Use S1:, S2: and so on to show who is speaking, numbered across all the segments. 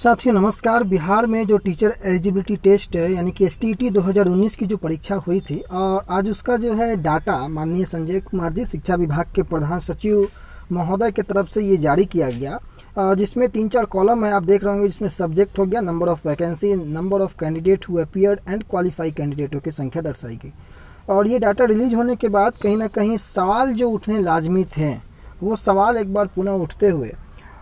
S1: साथियों नमस्कार। बिहार में जो टीचर एलिजिबिलिटी टेस्ट है यानी कि एसटीईटी 2019 की जो परीक्षा हुई थी और आज उसका जो है डाटा माननीय संजय कुमार जी शिक्षा विभाग के प्रधान सचिव महोदय की तरफ से ये जारी किया गया, जिसमें 3-4 कॉलम है आप देख रहे होंगे, जिसमें सब्जेक्ट हो गया, number of vacancy, number of candidate who appeared and qualify कैंडिडेटों की संख्या दर्शाई गई। और ये डाटा रिलीज होने के बाद कहीं ना कहीं सवाल जो उठने लाजमी थे वो सवाल एक बार पुनः उठते हुए,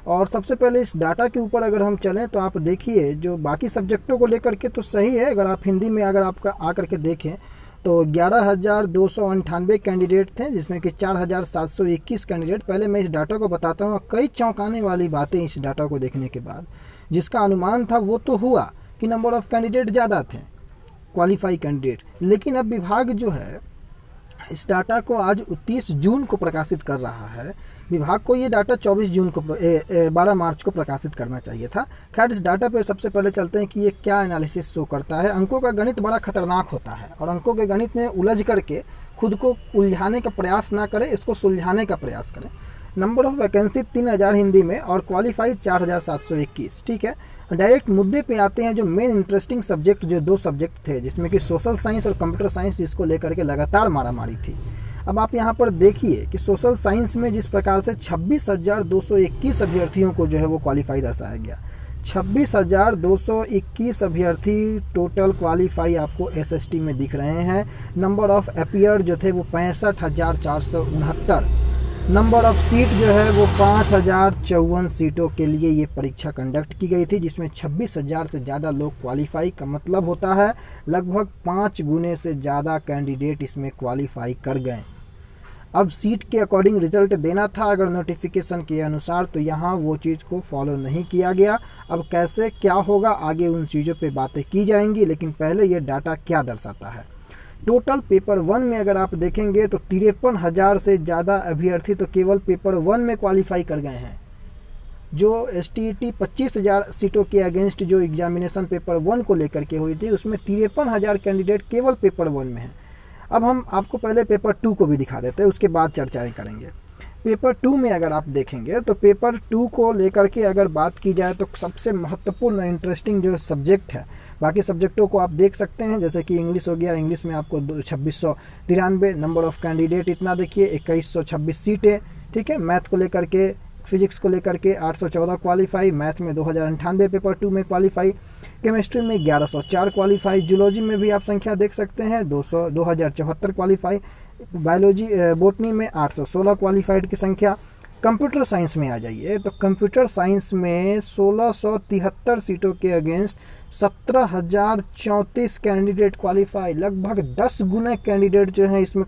S1: और सबसे पहले इस डाटा के ऊपर अगर हम चलें तो आप देखिए जो बाकी सब्जेक्टों को लेकर के तो सही है। अगर आप हिंदी में अगर आप आकर के देखें तो 11,298 कैंडिडेट थे, जिसमें कि 4,721 कैंडिडेट। पहले मैं इस डाटा को बताता हूँ, कई चौंकाने वाली बातें इस डाटा को देखने के बाद। जिसका अनुमान था वो तो हुआ कि नंबर ऑफ़ कैंडिडेट ज़्यादा थे, क्वालिफाई कैंडिडेट, लेकिन अब विभाग जो है इस डाटा को आज 30 जून को प्रकाशित कर रहा है। विभाग को ये डाटा 12 मार्च को प्रकाशित करना चाहिए था। खैर, इस डाटा पे सबसे पहले चलते हैं कि ये क्या एनालिसिस शो करता है। अंकों का गणित बड़ा खतरनाक होता है और अंकों के गणित में उलझ करके खुद को उलझाने का प्रयास ना करें, इसको सुलझाने का प्रयास करें। नंबर ऑफ वैकेंसी 3000 हिंदी में और क्वालिफाइड 4721। ठीक है, डायरेक्ट मुद्दे पे आते हैं। जो मेन इंटरेस्टिंग सब्जेक्ट जो 2 सब्जेक्ट थे, जिसमें कि सोशल साइंस और कंप्यूटर साइंस, जिसको लेकर के लगातार मारामारी थी। अब आप यहाँ पर देखिए कि सोशल साइंस में जिस प्रकार से 26,221 अभ्यर्थियों को जो है वो क्वालिफाई दर्शाया गया। 26,221 अभ्यर्थी टोटल क्वालिफाई आपको एसएसटी में दिख रहे हैं। नंबर ऑफ अपीयर जो थे वो 65,469। नंबर ऑफ सीट जो है वो 5,054 सीटों के लिए ये परीक्षा कंडक्ट की गई थी, जिसमें 26,000 से ज़्यादा लोग क्वालिफाई का मतलब होता है लगभग 5 गुने से ज़्यादा कैंडिडेट इसमें क्वालिफाई कर गए। अब सीट के अकॉर्डिंग रिजल्ट देना था अगर नोटिफिकेशन के अनुसार, तो यहाँ वो चीज़ को फॉलो नहीं किया गया। अब कैसे क्या होगा आगे उन चीज़ों पे बातें की जाएंगी, लेकिन पहले ये डाटा क्या दर्शाता है। टोटल पेपर 1 में अगर आप देखेंगे तो 53,000 से ज़्यादा अभ्यर्थी तो केवल पेपर 1 में क्वालिफाई कर गए हैं। जो एसटीईटी 25,000 सीटों के अगेंस्ट जो एग्जामिनेशन पेपर 1 को लेकर के हुई थी, उसमें 53,000 कैंडिडेट केवल पेपर 1 में हैं। अब हम आपको पहले पेपर 2 को भी दिखा देते हैं, उसके बाद चर्चाएं करेंगे। पेपर 2 में अगर आप देखेंगे तो पेपर 2 को लेकर के अगर बात की जाए तो सबसे महत्वपूर्ण इंटरेस्टिंग जो सब्जेक्ट है, बाकी सब्जेक्टों को आप देख सकते हैं, जैसे कि इंग्लिश हो गया। इंग्लिश में आपको 2693 नंबर ऑफ़ कैंडिडेट इतना देखिए, 2126 सीटें। ठीक है, मैथ को लेकर के, फिजिक्स को लेकर के 814 क्वालिफाई, मैथ में 2098 पेपर 2 में क्वालिफाई, केमिस्ट्री में 1104 क्वालिफाई, जूलॉजी में भी आप संख्या देख सकते हैं 2074 क्वालिफाई, बायोलॉजी बोटनी में 816 क्वालिफाइड की संख्या। कंप्यूटर साइंस में आ जाइए तो कंप्यूटर साइंस में 1673 सीटों के अगेंस्ट 17,034 कैंडिडेट क्वालिफाई, लगभग 10 गुना कैंडिडेट जो है इसमें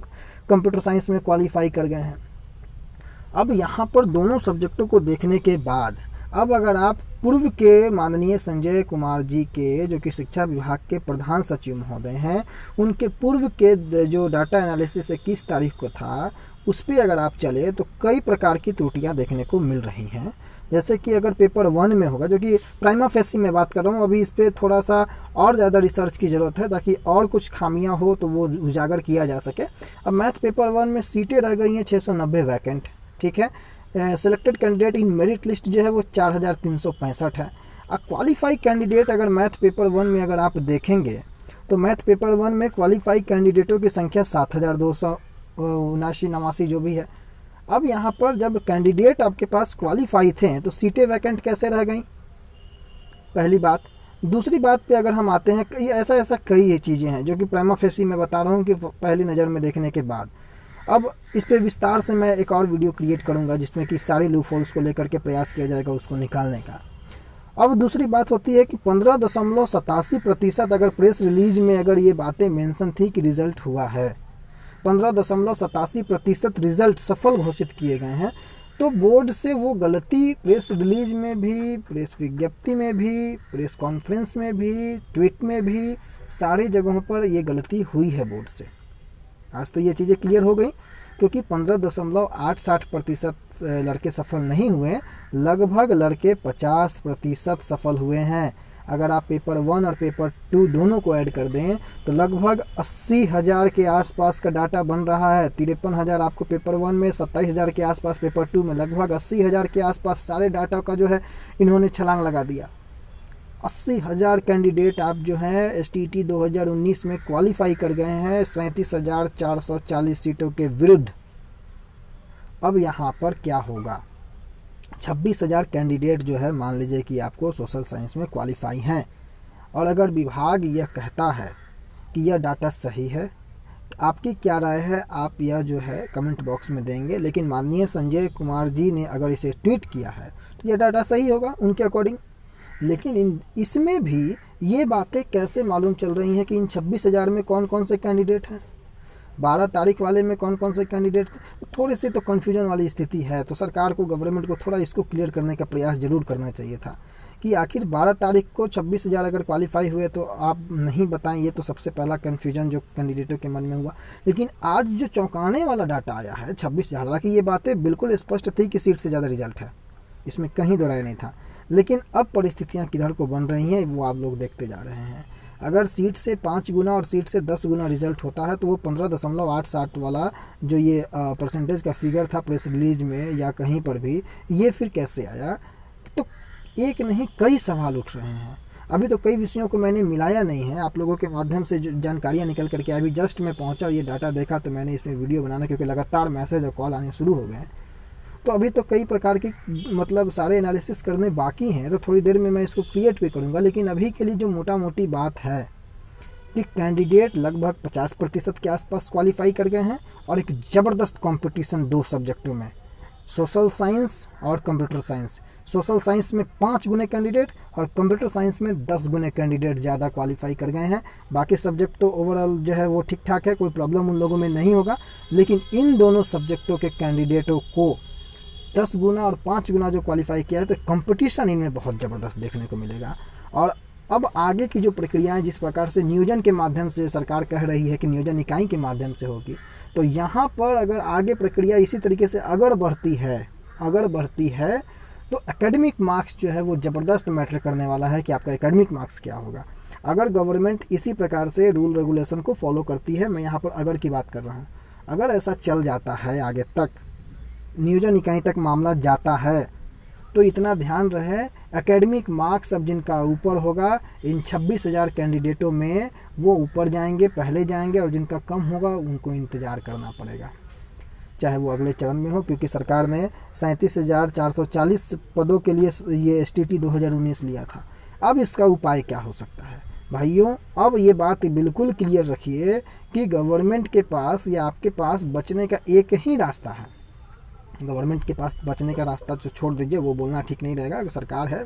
S1: कंप्यूटर साइंस में क्वालिफाई कर गए हैं। अब यहाँ पर दोनों सब्जेक्टों को देखने के बाद अब अगर आप पूर्व के माननीय संजय कुमार जी के, जो कि शिक्षा विभाग के प्रधान सचिव महोदय हैं, उनके पूर्व के जो डाटा एनालिसिस 21 तारीख को था, उस पर अगर आप चले तो कई प्रकार की त्रुटियां देखने को मिल रही हैं। जैसे कि अगर पेपर 1 में होगा, जो कि प्राइमा फेसी में बात कर रहा हूँ, अभी इस पर थोड़ा सा और ज़्यादा रिसर्च की ज़रूरत है ताकि और कुछ खामियां हो तो वो उजागर किया जा सके। अब मैथ पेपर 1 में सीटें रह गई हैं 690 वैकेंट। ठीक है, selected candidate in merit list जो है वो 4,365 है। अब क्वालिफाई कैंडिडेट अगर मैथ पेपर 1 में अगर आप देखेंगे तो मैथ पेपर 1 में क्वालिफाई कैंडिडेटों की संख्या 7,279 जो भी है। अब यहाँ पर जब कैंडिडेट आपके पास क्वालिफाई थे तो सीटें वैकेंट कैसे रह गई, पहली बात। दूसरी बात पे अगर हम आते हैं, ऐसा कई चीज़ें हैं जो कि प्राइमा फेसी में बता रहा हूँ कि पहली नज़र में देखने के बाद। अब इस पे विस्तार से मैं एक और वीडियो क्रिएट करूंगा जिसमें कि सारे लूपहोल्स को लेकर के प्रयास किया जाएगा उसको निकालने का। अब दूसरी बात होती है कि 15.87% अगर प्रेस रिलीज में अगर ये बातें मेंशन थी कि रिजल्ट हुआ है, 15.87% रिजल्ट सफल घोषित किए गए हैं, तो बोर्ड से वो गलती प्रेस रिलीज में भी, प्रेस विज्ञप्ति में भी, प्रेस कॉन्फ्रेंस में भी, ट्वीट में भी, सारी जगहों पर ये गलती हुई है बोर्ड से। आज तो ये चीज़ें क्लियर हो गई, क्योंकि 15.68% लड़के सफल नहीं हुए, लगभग लड़के 50% सफल हुए हैं। अगर आप पेपर 1 और पेपर 2 दोनों को ऐड कर दें तो लगभग 80,000 के आसपास का डाटा बन रहा है। 53,000 आपको पेपर 1 में, 27,000 के आसपास पेपर 2 में, लगभग 80,000 के आसपास सारे डाटा का जो है इन्होंने छलांग लगा दिया। 80,000 कैंडिडेट आप जो है STT 2019 में क्वालिफाई कर गए हैं 37,440 सीटों के विरुद्ध। अब यहाँ पर क्या होगा, 26,000 कैंडिडेट जो है मान लीजिए कि आपको सोशल साइंस में क्वालिफाई हैं, और अगर विभाग यह कहता है कि यह डाटा सही है, आपकी क्या राय है आप यह जो है कमेंट बॉक्स में देंगे। लेकिन माननीय संजय कुमार जी ने अगर इसे ट्वीट किया है तो यह डाटा सही होगा उनके अकॉर्डिंग। लेकिन इसमें भी ये बातें कैसे मालूम चल रही हैं कि इन 26,000 में कौन कौन से कैंडिडेट हैं, 12 तारीख वाले में कौन कौन से कैंडिडेट थे, थोड़ी सी तो कन्फ्यूजन वाली स्थिति है। तो सरकार को, गवर्नमेंट को थोड़ा इसको क्लियर करने का प्रयास जरूर करना चाहिए था कि आखिर 12 तारीख को 26,000 अगर क्वालिफाई हुए तो आप नहीं बताएं। ये तो सबसे पहला कन्फ्यूजन जो कैंडिडेटों के मन में हुआ। लेकिन आज जो चौंकाने वाला डाटा आया है 26,000, हालांकि ये बातें बिल्कुल स्पष्ट थी कि सीट से ज़्यादा रिजल्ट है, इसमें कहीं दो राय नहीं था। लेकिन अब परिस्थितियाँ किधर को बन रही हैं वो आप लोग देखते जा रहे हैं। अगर सीट से 5 गुना और सीट से 10 गुना रिजल्ट होता है तो वो 15.87 वाला जो ये परसेंटेज का फिगर था प्रेस रिलीज में या कहीं पर भी, ये फिर कैसे आया। तो एक नहीं कई सवाल उठ रहे हैं। अभी तो कई विषयों को मैंने मिलाया नहीं है, आप लोगों के माध्यम से जो जानकारियाँ निकल करके अभी जस्ट मैं पहुँचा, ये डाटा देखा तो मैंने इसमें वीडियो बनाना, क्योंकि लगातार मैसेज और कॉल आने शुरू हो गए हैं। तो अभी तो कई प्रकार की मतलब सारे एनालिसिस करने बाकी हैं, तो थोड़ी देर में मैं इसको क्रिएट भी करूँगा। लेकिन अभी के लिए जो मोटा मोटी बात है कि कैंडिडेट लगभग 50% के आसपास क्वालिफाई कर गए हैं, और एक ज़बरदस्त कंपटीशन 2 सब्जेक्टों में, सोशल साइंस और कंप्यूटर साइंस। सोशल साइंस में 5 गुने कैंडिडेट और कंप्यूटर साइंस में 10 गुने कैंडिडेट ज़्यादा क्वालिफाई कर गए हैं। बाकी सब्जेक्ट तो ओवरऑल जो है वो ठीक ठाक है, कोई प्रॉब्लम उन लोगों में नहीं होगा। लेकिन इन दोनों सब्जेक्टों के कैंडिडेटों को 10 गुना और 5 गुना जो क्वालिफाई किया है, तो कंपटीशन इनमें बहुत ज़बरदस्त देखने को मिलेगा। और अब आगे की जो प्रक्रियाएं जिस प्रकार से नियोजन के माध्यम से सरकार कह रही है कि नियोजन इकाई के माध्यम से होगी, तो यहाँ पर अगर आगे प्रक्रिया इसी तरीके से अगर बढ़ती है तो एकेडमिक मार्क्स जो है वो ज़बरदस्त मैटर करने वाला है कि आपका एकेडमिक मार्क्स क्या होगा। अगर गवर्नमेंट इसी प्रकार से रूल रेगुलेशन को फॉलो करती है, मैं यहाँ पर अगर की बात कर रहा हूँ, अगर ऐसा चल जाता है आगे तक, नियोजन इकाई तक मामला जाता है, तो इतना ध्यान रहे एकेडमिक मार्क्स अब जिनका ऊपर होगा इन 26,000 कैंडिडेटों में वो ऊपर जाएंगे, पहले जाएंगे, और जिनका कम होगा उनको इंतज़ार करना पड़ेगा, चाहे वो अगले चरण में हो। क्योंकि सरकार ने 37,440 पदों के लिए ये STT 2019 लिया था। अब इसका उपाय क्या हो सकता है भाइयों? अब ये बात बिल्कुल क्लियर रखिए कि गवर्नमेंट के पास या आपके पास बचने का एक ही रास्ता है। गवर्नमेंट के पास बचने का रास्ता जो छोड़ दीजिए, वो बोलना ठीक नहीं रहेगा। अगर सरकार है,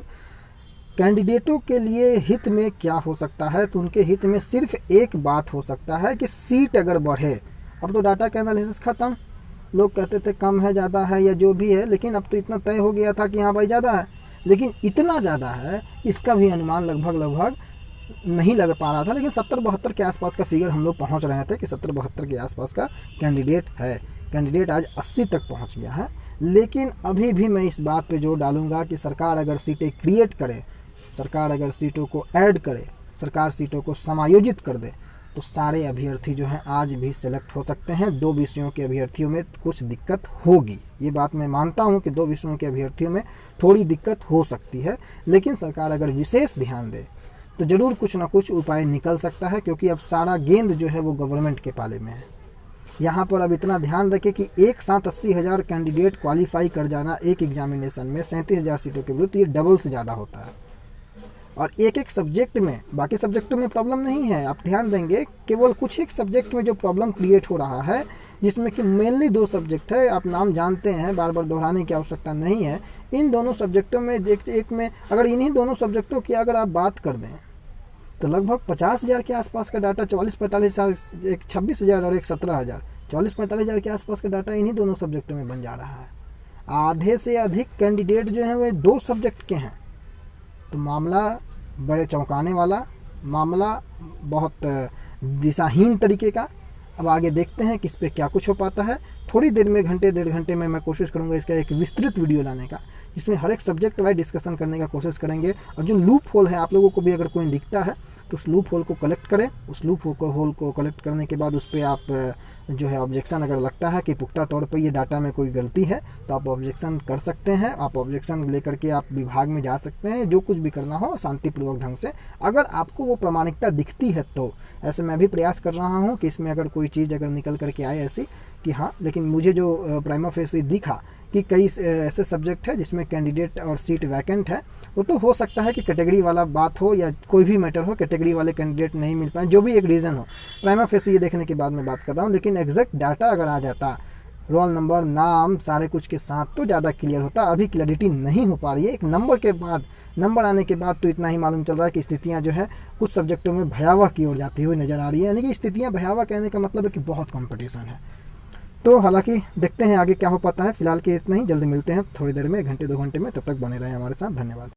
S1: कैंडिडेटों के लिए हित में क्या हो सकता है, तो उनके हित में सिर्फ एक बात हो सकता है कि सीट अगर बढ़े। अब तो डाटा का एनालिसिस खत्म, लोग कहते थे कम है, ज़्यादा है या जो भी है, लेकिन अब तो इतना तय हो गया था कि हाँ भाई ज़्यादा है। लेकिन इतना ज़्यादा है इसका भी अनुमान लगभग नहीं लग पा रहा था। लेकिन 70-72 के आसपास का फिगर हम लोग पहुँच रहे थे कि 70-72 के आसपास का कैंडिडेट है। कैंडिडेट आज 80 तक पहुंच गया है। लेकिन अभी भी मैं इस बात पे जोर डालूंगा कि सरकार अगर सीटें क्रिएट करे, सरकार अगर सीटों को ऐड करे, सरकार सीटों को समायोजित कर दे, तो सारे अभ्यर्थी जो हैं आज भी सेलेक्ट हो सकते हैं। 2 विषयों के अभ्यर्थियों में कुछ दिक्कत होगी, ये बात मैं मानता हूं कि 2 विषयों के अभ्यर्थियों में थोड़ी दिक्कत हो सकती है। लेकिन सरकार अगर विशेष ध्यान दे तो ज़रूर कुछ ना कुछ उपाय निकल सकता है, क्योंकि अब सारा गेंद जो है वो गवर्नमेंट के पाले में है। यहाँ पर अब इतना ध्यान रखें कि एक साथ 80,000 कैंडिडेट क्वालिफाई कर जाना एक एग्जामिनेशन में 37,000 सीटों के विरुद्ध, ये डबल से ज़्यादा होता है। और एक सब्जेक्ट में, बाकी सब्जेक्टों में प्रॉब्लम नहीं है, आप ध्यान देंगे केवल कुछ एक सब्जेक्ट में जो प्रॉब्लम क्रिएट हो रहा है, जिसमें कि मेनली 2 सब्जेक्ट है, आप नाम जानते हैं, बार बार दोहराने की आवश्यकता नहीं है। इन दोनों सब्जेक्टों में एक में अगर इन्हीं दोनों सब्जेक्टों की अगर आप बात कर दें तो लगभग 50,000 के आसपास का डाटा, 44-45 हज़ार, एक 26,000 और एक 17,000, 44-45 हज़ार के आसपास का डाटा इन्हीं दोनों सब्जेक्टों में बन जा रहा है। आधे से अधिक कैंडिडेट जो हैं वो 2 सब्जेक्ट के हैं। तो मामला बड़े चौंकाने वाला, मामला बहुत दिशाहीन तरीके का। अब आगे देखते हैं कि इस पर क्या कुछ हो पाता है। थोड़ी देर में, घंटे 1.5 घंटे में मैं कोशिश करूंगा इसका एक विस्तृत वीडियो लाने का, जिसमें हर एक सब्जेक्ट वाइज डिस्कशन करने का कोशिश करेंगे। और जो लूप होल है आप लोगों को भी अगर कोई दिखता है तो उस लूप होल को कलेक्ट करें। उस लूप होल को कलेक्ट करने के बाद उस पर आप जो है ऑब्जेक्शन अगर लगता है कि पुख्ता तौर पर ये डाटा में कोई गलती है तो आप ऑब्जेक्शन कर सकते हैं। आप ऑब्जेक्शन लेकर के आप विभाग में जा सकते हैं, जो कुछ भी करना हो शांतिपूर्वक ढंग से, अगर आपको वो प्रामाणिकता दिखती है तो। ऐसे मैं भी प्रयास कर रहा हूँ कि इसमें अगर कोई चीज़ अगर निकल करके आए ऐसी कि हाँ, लेकिन मुझे जो प्राइमा फेसी दिखा कि कई ऐसे सब्जेक्ट है जिसमें कैंडिडेट और सीट वैकेंट है, वो तो हो सकता है कि कैटेगरी वाला बात हो या कोई भी मैटर हो, कैटेगरी वाले कैंडिडेट नहीं मिल पाए, जो भी एक रीज़न हो। प्राइमा फेसी ये देखने के बाद मैं बात कर रहा हूँ, लेकिन एग्जैक्ट डाटा अगर आ जाता, रोल नंबर, नाम, सारे कुछ के साथ, तो ज़्यादा क्लियर होता। अभी क्लैरिटी नहीं हो पा रही है। एक नंबर के बाद, नंबर आने के बाद तो इतना ही मालूम चल रहा है कि स्थितियाँ जो है कुछ सब्जेक्टों में भयावह की ओर जाती हुई नज़र आ रही है। यानी कि स्थितियाँ भयावह कहने का मतलब है कि बहुत कंपटीशन है। तो हालांकि देखते हैं आगे क्या हो पाता है। फिलहाल के इतना ही, जल्दी मिलते हैं थोड़ी देर में, 1 घंटे 2 घंटे में। तब तक बने रहें हमारे साथ। धन्यवाद।